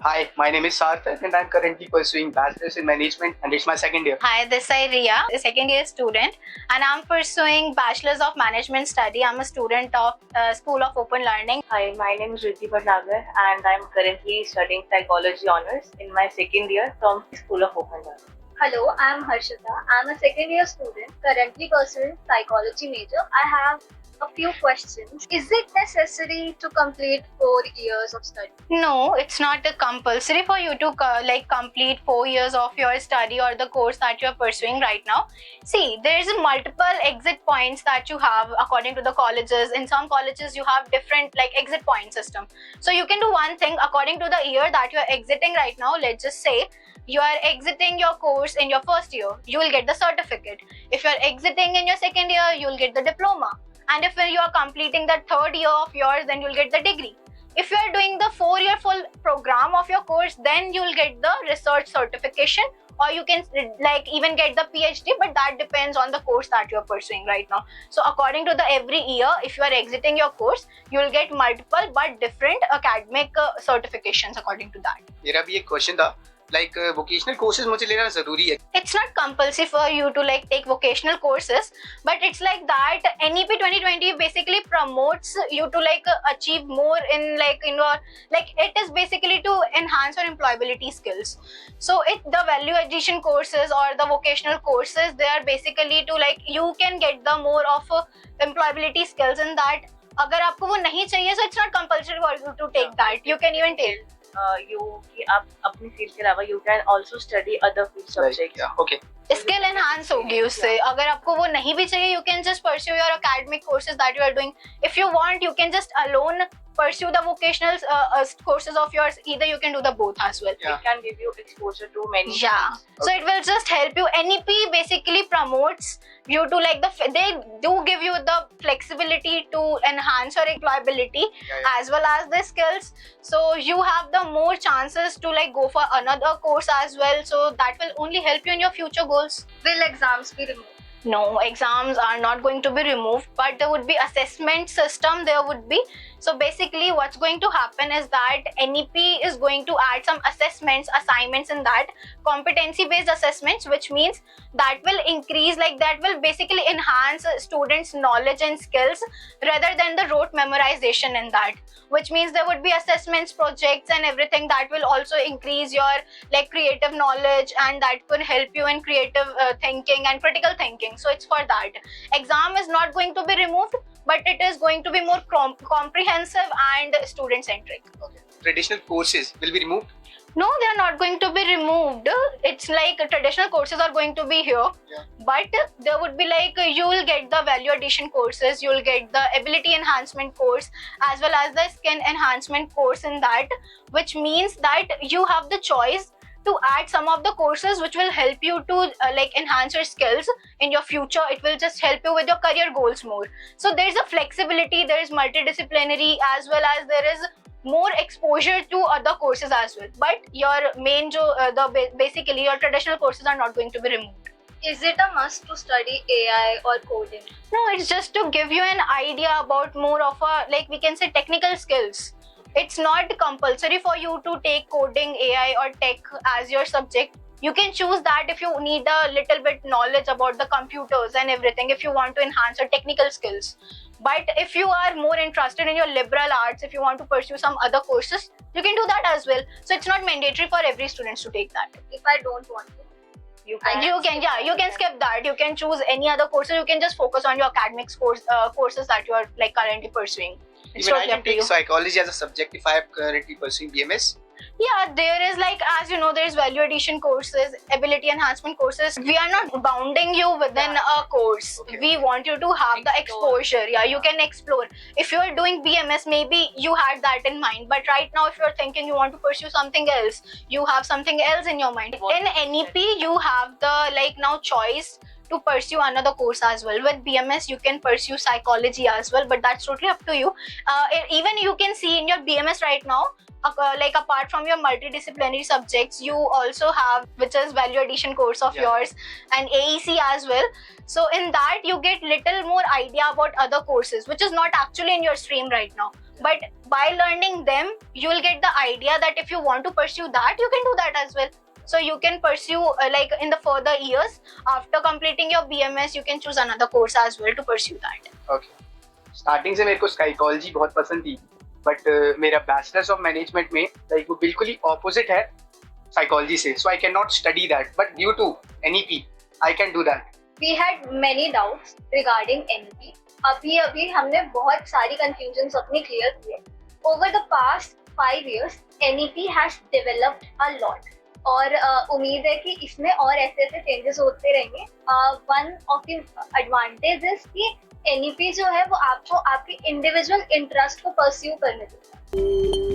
Hi, my name is Sarthak and I'm currently pursuing Bachelor's in Management and it's my second year. Hi, this is Riya, a second year student, and I'm pursuing Bachelor's of Management study. I'm a student of School of Open Learning. Hi, my name is Riddhi Bhatnagar and I'm currently studying Psychology Honours in my second year from School of Open Learning. Hello, I'm Harshita. I'm a second year student currently pursuing psychology major. I have a few questions. Is it necessary to complete 4 years of study? No, it's not compulsory for you to complete 4 years of your study or the course that you're pursuing right now. See, there's multiple exit points that you have according to the colleges. In some colleges, you have different exit point system. So you can do one thing according to the year that you're exiting right now. Let's just say you are exiting your course in your first year, you will get the certificate. If you're exiting in your second year, you'll get the diploma. And if you are completing the third year of yours, then you'll get the degree. If you are doing the 4-year full program of your course, then you'll get the research certification, or you can even get the PhD, but that depends on the course that you're pursuing right now. So according to the every year, if you are exiting your course, you'll get multiple but different academic certifications according to that. मेरा भी एक question था vocational courses मुझे लेना जरूरी है. It's not compulsory for you to take vocational courses, but it's like that NEP 2020 basically promotes you to achieve more in your it is basically to enhance your employability skills. So the value addition courses or the vocational courses, they are basically to you can get the more of employability skills in that. अगर आपको वो नहीं चाहिए, so it's not compulsory for you to take that. You can even take. कि आप अपनी field के अलावा you can also study other field subjects. Yeah, okay. Skill enhance होगी उससे. अगर आपको वो नहीं भी चाहिए, you can just pursue your academic courses that you are doing. If you want, you can just alone pursue the vocational courses of yours. Either you can do the both as well. Yeah. It can give you exposure to many Yeah. things. So it will just help you. NEP basically promotes you to they do give you the flexibility to enhance your employability as well as the skills. So you have the more chances to go for another course as well. So that will only help you in your future goals. Will exams be removed? No, exams are not going to be removed, but there would be assessment system. There would be. So basically what's going to happen is that NEP is going to add some assessments, assignments in that, competency based assessments, which means that will increase, that will basically enhance students' knowledge and skills rather than the rote memorization in that, which means there would be assessments, projects and everything that will also increase your creative knowledge, and that could help you in creative thinking and critical thinking. So it's for that. Exam is not going to be removed, but it is going to be more comprehensive and student centric. Okay. Traditional courses will be removed? No, they are not going to be removed. It's traditional courses are going to be here, but there would be you will get the value addition courses, you will get the ability enhancement course as well as the skill enhancement course in that, which means that you have the choice to add some of the courses which will help you to enhance your skills in your future. It will just help you with your career goals more. So there is a flexibility, there is multidisciplinary, as well as there is more exposure to other courses as well. But your main basically your traditional courses are not going to be removed. Is it a must to study AI or coding? No, it's just to give you an idea about more of a we can say technical skills. It's not compulsory for you to take coding, AI or tech as your subject. You can choose that if you need a little bit knowledge about the computers and everything, if you want to enhance your technical skills. But if you are more interested in your liberal arts, if you want to pursue some other courses, you can do that as well. So it's not mandatory for every student to take that. If I don't want to? You can skip that. You can choose any other courses. You can just focus on your academics courses that you are currently pursuing. It's Even I totally can up to take you. psychology as a subject if I am currently pursuing BMS. Yeah, there is as you know, there's value addition courses, ability enhancement courses. We are not bounding you within a course. Okay. We want you to have the exposure. Yeah, you can explore. If you are doing BMS, maybe you had that in mind. But right now, if you're thinking you want to pursue something else, you have something else in your mind. In NEP, you have the now choice to pursue another course as well. With BMS, you can pursue psychology as well, but that's totally up to you. Even you can see in your BMS right now, apart from your multidisciplinary subjects, you also have, which is value addition course of yours, and AEC as well. So in that, you get little more idea about other courses, which is not actually in your stream right now. But by learning them, you will get the idea that if you want to pursue that, you can do that as well. So you can pursue like in the further years after completing your BMS, you can choose another course as well to pursue that. Okay. Starting से मेरे को psychology बहुत पसंद थी, but मेरा bachelors of management में like वो बिल्कुल ही ऑपोजिट है साइकोलॉजी से. So I can not study that, but due to NEP I can do that. We had many doubts regarding NEP. अभी हमने बहुत सारी confusions अपनी clear की है. Over the past 5 years, NEP has developed a lot. और उम्मीद है कि इसमें और ऐसे चेंजेस होते रहेंगे. One of the advantages कि NEP जो है वो आपको आपके individual interest को pursue करने देता है.